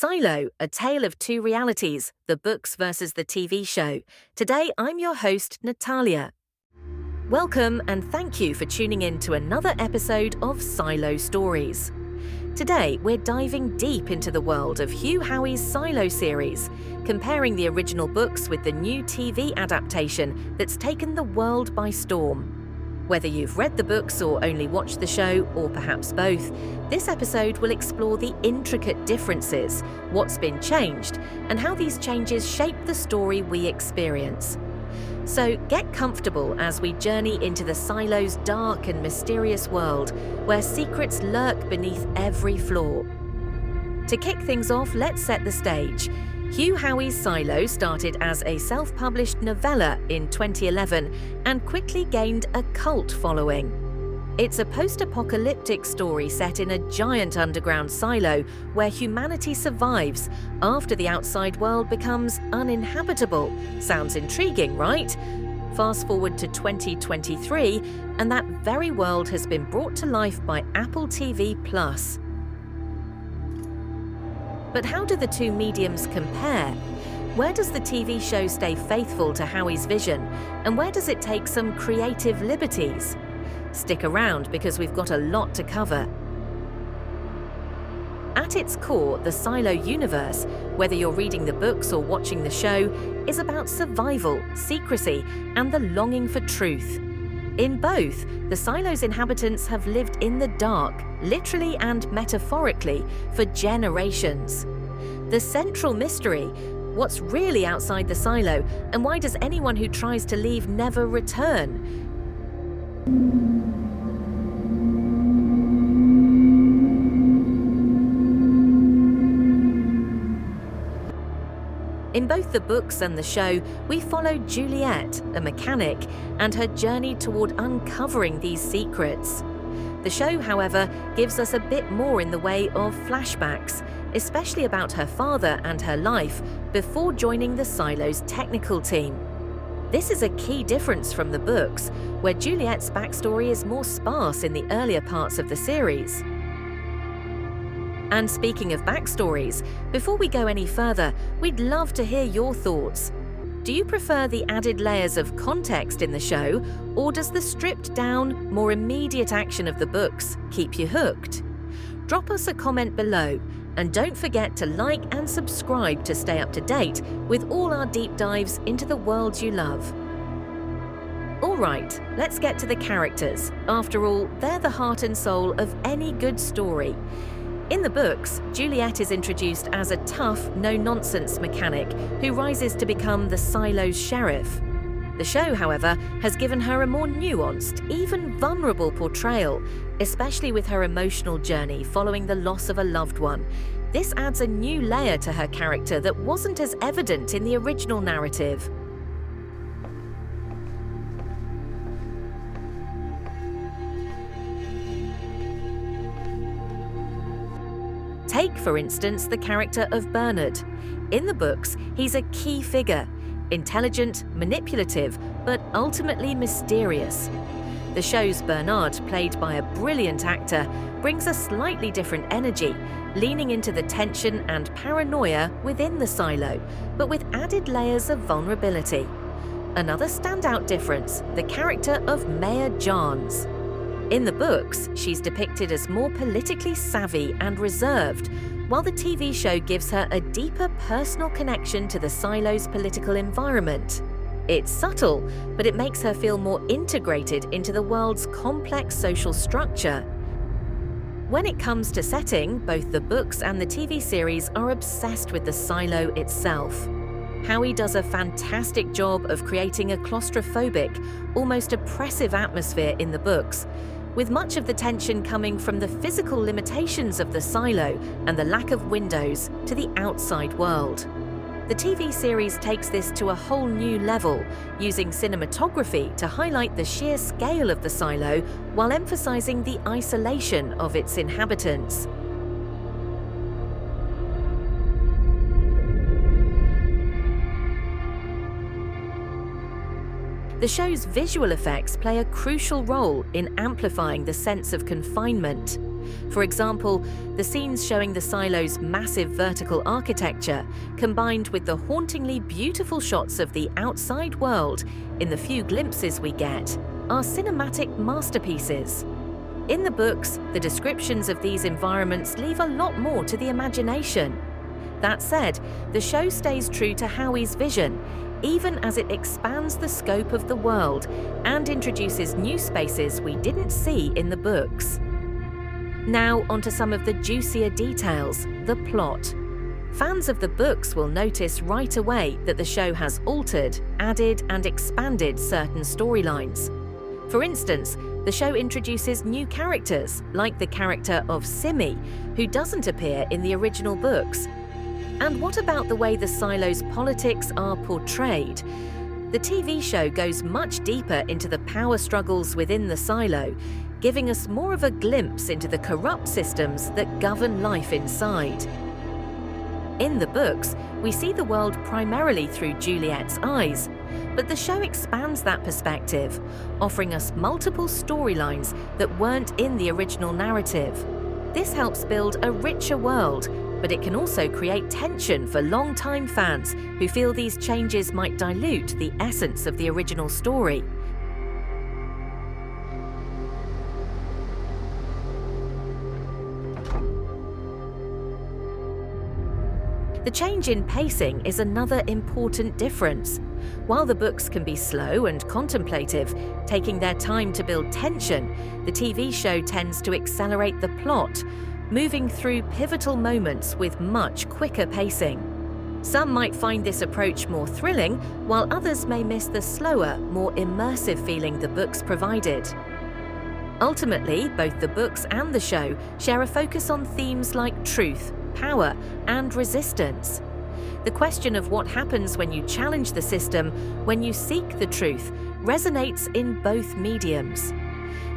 Silo, a tale of two realities, the books versus the TV show. Today, I'm your host, Natalia. Welcome and thank you for tuning in to another episode of Silo Stories. Today, we're diving deep into the world of Hugh Howey's Silo series, comparing the original books with the new TV adaptation that's taken the world by storm. Whether you've read the books or only watched the show, or perhaps both, this episode will explore the intricate differences, what's been changed, and how these changes shape the story we experience. So get comfortable as we journey into the Silo's dark and mysterious world, where secrets lurk beneath every floor. To kick things off, let's set the stage. Hugh Howey's Silo started as a self-published novella in 2011 and quickly gained a cult following. It's a post-apocalyptic story set in a giant underground silo where humanity survives after the outside world becomes uninhabitable. Sounds intriguing, right? Fast forward to 2023, and that very world has been brought to life by Apple TV+. But how do the two mediums compare? Where does the TV show stay faithful to Howey's vision, and where does it take some creative liberties? Stick around because we've got a lot to cover. At its core, the Silo universe, whether you're reading the books or watching the show, is about survival, secrecy, and the longing for truth. In both, the Silo's inhabitants have lived in the dark, literally and metaphorically, for generations. The central mystery: what's really outside the silo, and why does anyone who tries to leave never return? In both the books and the show, we follow Juliet, a mechanic, and her journey toward uncovering these secrets. The show, however, gives us a bit more in the way of flashbacks, especially about her father and her life before joining the Silo's technical team. This is a key difference from the books, where Juliet's backstory is more sparse in the earlier parts of the series. And speaking of backstories, before we go any further, we'd love to hear your thoughts. Do you prefer the added layers of context in the show, or does the stripped-down, more immediate action of the books keep you hooked? Drop us a comment below, and don't forget to like and subscribe to stay up to date with all our deep dives into the worlds you love. All right, let's get to the characters. After all, they're the heart and soul of any good story. In the books, Juliet is introduced as a tough, no-nonsense mechanic who rises to become the Silo's sheriff. The show, however, has given her a more nuanced, even vulnerable portrayal, especially with her emotional journey following the loss of a loved one. This adds a new layer to her character that wasn't as evident in the original narrative. Take, for instance, the character of Bernard. In the books, he's a key figure, intelligent, manipulative, but ultimately mysterious. The show's Bernard, played by a brilliant actor, brings a slightly different energy, leaning into the tension and paranoia within the silo, but with added layers of vulnerability. Another standout difference, the character of Mayor Johns. In the books, she's depicted as more politically savvy and reserved, while the TV show gives her a deeper personal connection to the Silo's political environment. It's subtle, but it makes her feel more integrated into the world's complex social structure. When it comes to setting, both the books and the TV series are obsessed with the silo itself. Howey does a fantastic job of creating a claustrophobic, almost oppressive atmosphere in the books, with much of the tension coming from the physical limitations of the silo and the lack of windows to the outside world. The TV series takes this to a whole new level, using cinematography to highlight the sheer scale of the silo while emphasizing the isolation of its inhabitants. The show's visual effects play a crucial role in amplifying the sense of confinement. For example, the scenes showing the silo's massive vertical architecture, combined with the hauntingly beautiful shots of the outside world in the few glimpses we get, are cinematic masterpieces. In the books, the descriptions of these environments leave a lot more to the imagination. That said, the show stays true to Howie's vision, even as it expands the scope of the world and introduces new spaces we didn't see in the books. Now onto some of the juicier details, the plot. Fans of the books will notice right away that the show has altered, added, and expanded certain storylines. For instance, the show introduces new characters, like the character of Simi, who doesn't appear in the original books. And what about the way the silo's politics are portrayed? The TV show goes much deeper into the power struggles within the silo, giving us more of a glimpse into the corrupt systems that govern life inside. In the books, we see the world primarily through Juliet's eyes, but the show expands that perspective, offering us multiple storylines that weren't in the original narrative. This helps build a richer world, but it can also create tension for long-time fans who feel these changes might dilute the essence of the original story. The change in pacing is another important difference. While the books can be slow and contemplative, taking their time to build tension, the TV show tends to accelerate the plot, moving through pivotal moments with much quicker pacing. Some might find this approach more thrilling, while others may miss the slower, more immersive feeling the books provided. Ultimately, both the books and the show share a focus on themes like truth, power, and resistance. The question of what happens when you challenge the system, when you seek the truth, resonates in both mediums.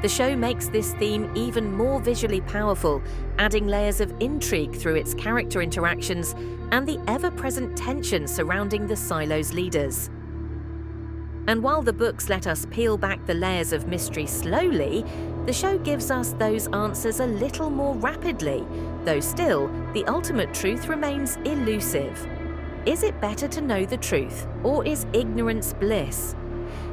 The show makes this theme even more visually powerful, adding layers of intrigue through its character interactions and the ever-present tension surrounding the silo's leaders. And while the books let us peel back the layers of mystery slowly, the show gives us those answers a little more rapidly, though still, the ultimate truth remains elusive. Is it better to know the truth, or is ignorance bliss?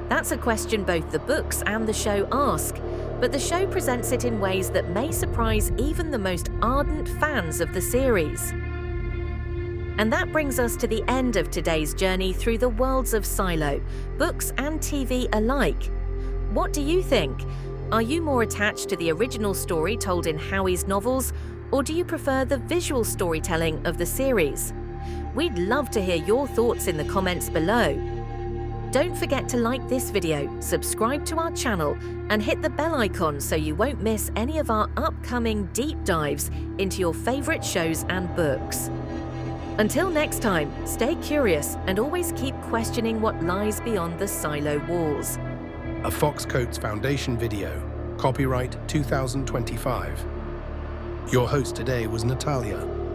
That's a question both the books and the show ask, but the show presents it in ways that may surprise even the most ardent fans of the series. And that brings us to the end of today's journey through the worlds of Silo, books and TV alike. What do you think? Are you more attached to the original story told in Howie's novels, or do you prefer the visual storytelling of the series? We'd love to hear your thoughts in the comments below. Don't forget to like this video, subscribe to our channel, and hit the bell icon so you won't miss any of our upcoming deep dives into your favorite shows and books. Until next time, stay curious and always keep questioning what lies beyond the silo walls. A Fox Coates Foundation video, copyright 2025. Your host today was Natalia.